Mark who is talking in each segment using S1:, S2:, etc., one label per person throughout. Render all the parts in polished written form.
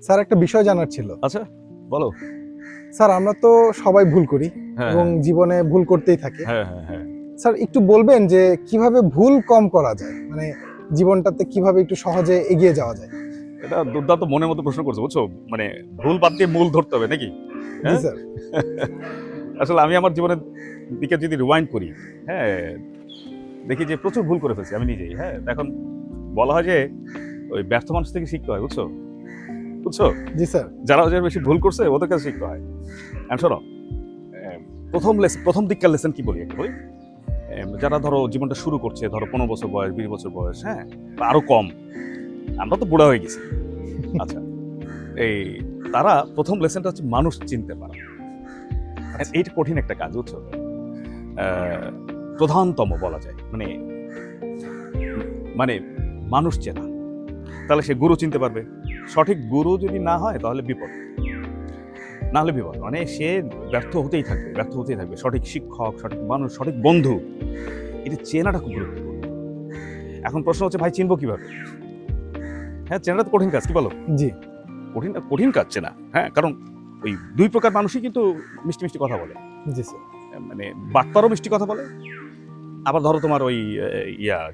S1: Sir একটা বিষয় জানার ছিল।
S2: আচ্ছা বলো।
S1: স্যার আমরা তো সবাই ভুল করি
S2: হ্যাঁ
S1: এবং জীবনে ভুল করতেই থাকি।
S2: হ্যাঁ হ্যাঁ হ্যাঁ
S1: স্যার একটু বলবেন যে কিভাবে ভুল কম করা যায়, মানে জীবনটাতে কিভাবে একটু সহজে এগিয়ে যাওয়া যায়?
S2: এটা দুর্দান্ত মনের মতো প্রশ্ন করছো, বুঝছো? মানে ভুল বাদ দিয়ে মূল ধরতে হবে নাকি?
S1: জি
S2: হ্যাঁ।
S1: স্যার।
S2: আসলে আমি আমার জীবনের দিকে যদি রিওয়াইন্ড করি, হ্যাঁ, দেখি যে প্রচুর ভুল করে ফেলছি আমি নিজেই। হ্যাঁ, এখন বলা হয় যে ওই ব্যর্থ মানুষ থেকে শিখতে হয়, বুঝছো? বুঝছো?
S1: জি স্যার।
S2: যারা যে বেশি ভুল করছে ওদের কাছে শিখতে হয়। এখন শোনো, প্রথম দিককার লেসন কি বলি একটু বলি। যারা ধরো জীবনটা শুরু করছে, ধরো 15 বছর বয়স, 20 বছর বয়স, হ্যাঁ, বা আরো কম, আমরা তো বুড়া হয়ে গেছি। আচ্ছা, এই তারা প্রথম লেসনটা হচ্ছে মানুষ চিনতে পারা। এইটা কঠিন একটা কাজ, বুঝছো? প্রধানতম বলা যায়, মানে মানে মানুষ চেনা। তাহলে সে গুরু চিনতে পারবে। সঠিক গুরু যদি না হয় তাহলে বিপদ, না হলে বিপদ। মানে সে ব্যর্থ হতেই থাকবে। সঠিক শিক্ষক, সঠিক মানুষ, সঠিক বন্ধু, এটা চেনাটা খুব গুরুত্বপূর্ণ। এখন প্রশ্ন হচ্ছে, ভাই চিনবো কিভাবে? হ্যাঁ, চেনাটা তো কঠিন কাজ, কি বলো?
S1: জি
S2: কঠিন কাজ চেনা। হ্যাঁ, কারণ ওই দুই প্রকার মানুষই কিন্তু মিষ্টি মিষ্টি কথা বলে।
S1: জি স্যার।
S2: মানে বাটপারও মিষ্টি কথা বলে, আবার ধরো তোমার ওই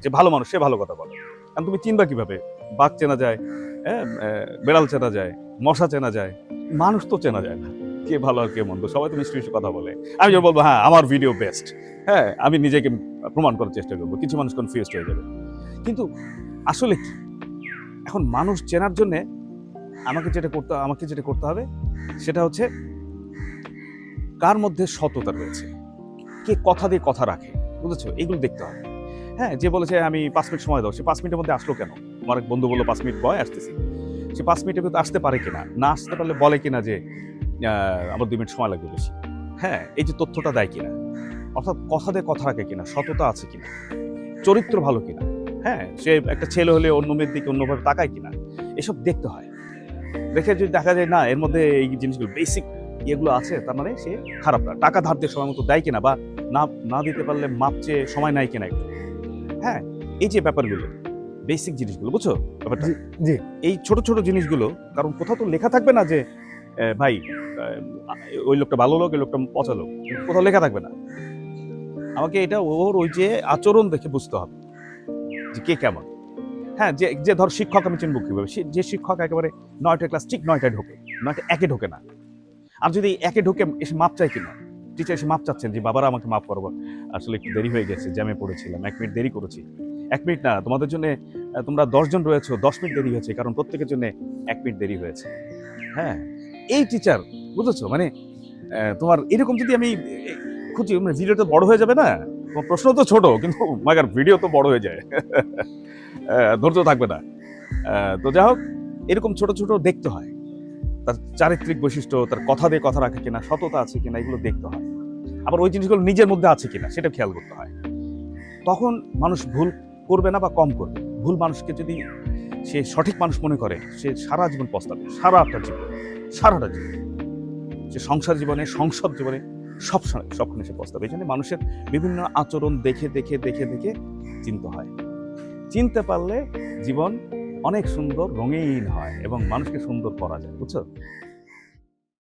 S2: যে ভালো মানুষ সে ভালো কথা বলে। কারণ তুমি চিনবা কিভাবে? বাঘ চেনা যায়, হ্যাঁ, বেড়াল চেনা যায়, মশা চেনা যায়, মানুষ তো চেনা যায় না। কে ভালো আর কে মন্দ, সবাই তো মিষ্টি মিষ্টি কথা বলে। আমি যখন বলবো হ্যাঁ আমার ভিডিও বেস্ট, হ্যাঁ, আমি নিজেকে প্রমাণ করার চেষ্টা করবো, কিছু মানুষ কনফিউজড হয়ে যাবে। কিন্তু আসলে কি, এখন মানুষ চেনার জন্য আমাকে যেটা করতে হবে সেটা হচ্ছে কার মধ্যে সততা রয়েছে, কে কথা দিয়ে কথা রাখে, বুঝেছো? এগুলো দেখতে হবে। হ্যাঁ, যে বলেছে আমি 5 মিনিট সময় দাও, সে 5 মিনিটের মধ্যে আসলো কেন? আমার এক বন্ধু বললো 5 মিনিট বয় আসতেছি। সে 5 মিনিটের মধ্যে আসতে পারে কিনা, না আসতে পারলে বলে কিনা যে আমার 2 মিনিট সময় লাগবে বেশি। হ্যাঁ, এই যে তথ্যটা দেয় কিনা, অর্থাৎ কথা দিয়ে কথা রাখে কিনা, সততা আছে কিনা, চরিত্র ভালো কিনা, হ্যাঁ, সে একটা ছেলে হলে অন্য মেয়ের দিকে অন্যভাবে তাকায় কিনা, এসব দেখতে হয়। দেখে যদি দেখা যায় না এর মধ্যে এই জিনিসগুলো বেসিক ইয়েগুলো আছে, তার মানে সে খারাপ না। টাকা ধার দিয়ে সময় মতো দেয় কিনা, বা না না দিতে পারলে মাপ চেয়ে সময় নেয় কিনা একটু। হ্যাঁ, এই যে ব্যাপারগুলো, বেসিক জিনিসগুলো, বুঝছো ব্যাপারটা?
S1: জি জি
S2: এই ছোট ছোট জিনিসগুলো, কারণ কোথাও তো লেখা থাকবে না যে ভাই ওই লোকটা ভালো লোক, ওই লোকটা পচা লোক, কোথাও লেখা থাকবে না। আমাকে এটা ওর ওই যে আচরণ দেখে বুঝতে হবে যে কে কেমন। হ্যাঁ, যে যে ধর শিক্ষক আমি চিনব কিভাবে? যে শিক্ষক একেবারে 9টায় ক্লাস ঠিক 9টায় ঢোকে, 9টায় একে ঢোকে না। আর যদি একে ঢোকে এসে মাপ চাই কিনা, টিচার এসে মাপ চাচ্ছেন যে বাবারা আমাকে মাফ করবো, আসলে একটু দেরি হয়ে গেছে, জ্যামে পড়েছিলাম, 1 মিনিট দেরি করেছি। 1 মিনিট না, তোমাদের জন্য তোমরা 10 জন রয়েছো, 10 মিনিট দেরি হয়েছে, কারণ প্রত্যেকের জন্য 1 মিনিট দেরি হয়েছে। হ্যাঁ, এই টিচার, বুঝেছো? মানে তোমার এরকম যদি আমি খুঁজি, মানে ভিডিও তো বড় হয়ে যাবে না? তোমার প্রশ্ন তো ছোট, কিন্তু মাগার ভিডিও তো বড় হয়ে যায়। ধৈর্য থাকবে না। তো যাই হোক, এরকম ছোট ছোট দেখতে হয়। তার চারিত্রিক বৈশিষ্ট্য, তার কথা দিয়ে কথা রাখে কিনা, সততা আছে কিনা, এগুলো দেখতে হয়। আবার ওই জিনিসগুলো নিজের মধ্যে আছে কিনা সেটা খেয়াল করতে হয়। তখন মানুষ ভুল করবে না বা কম করবে। ভুল মানুষকে যদি সে সঠিক মানুষ মনে করে, সে সারা জীবন পস্তাবে, সারাটা জীবন। সে সংসার জীবনে, সংসদ জীবনে সবখানে সে পস্তাবে। এই জন্য মানুষের বিভিন্ন আচরণ দেখে দেখে দেখে দেখে চিনতে হয়। চিনতে পারলে জীবন অনেক সুন্দর, রঙিন হয় এবং মানুষকে সুন্দর করা যায়, বুঝছো?